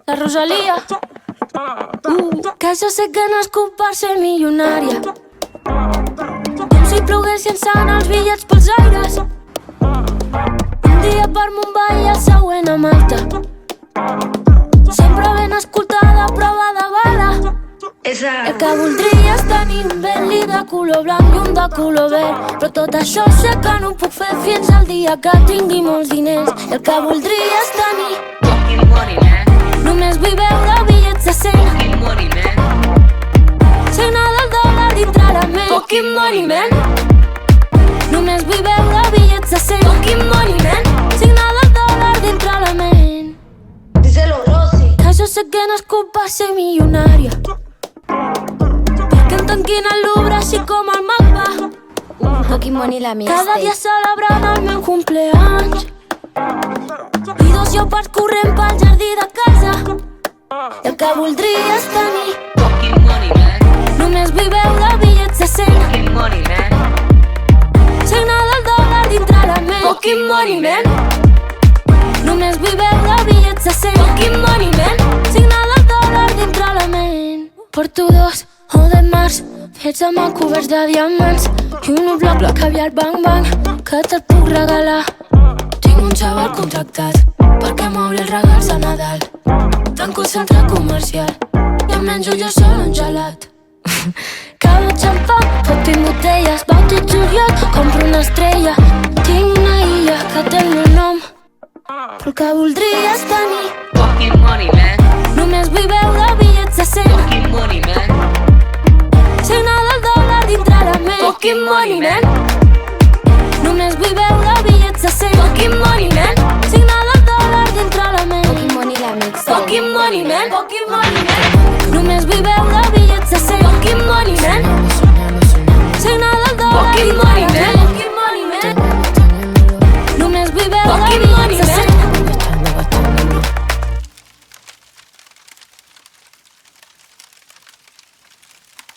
La Rosalía. Que jo sé que he nascut per ser milionària, com si plogués llançant els bitllets pels aires. Un dia per Mumbai i el següent a Malta. Sempre ben escoltada, prova de bala. El que voldria és tenir un Bentley de color blanc i un de color verd, però tot això sé que no ho puc fer fins al dia que tingui molts diners. El que voldria és tenir fucking money, man. Només vull veure bitllets de 100. Fucking money, man. Signar del dòlar dintre la ment. Fucking money, man. Només vull veure bitllets de 100. Fucking money, man. Signar del dòlar dintre la ment. Díselo, Rosy. Que jo sé que he nascut per ser milionària, perquè em tanquin al Louvre així com el mapa. Fucking money la mixtape. Cada dia celebrant el meu cumpleaños i 2 llopards corrent pel jardí de casa. El que voldria és tenir Fucking money, man. només vull veure bitllets de 100. Fucking money, man. Signar del dòlar dintre la ment. Fucking money, man. Només vull veure bitllets de 100. Fucking money, man. Signar del dòlar dintre la ment. Porto 2 o de març fets amb coberts de diamants i un bloc de caviar bang bang que te'l puc regalar. Tinc un xaval contractat perquè m'obri els regals de Nadal. Tanco el centre comercial i em menjo jo sol un gelat. Cava xampà, foto i botelles, vau tot juliol, compro una estrella. Tinc una illa que té el meu nom, però el que voldria és tenir Fucking money, man. només vull veure bitllets de 100. Fucking money, man. Signar del dòlar dintre la ment. Fucking money, man. Només vull veure bitllets de 100. Fucking money, man.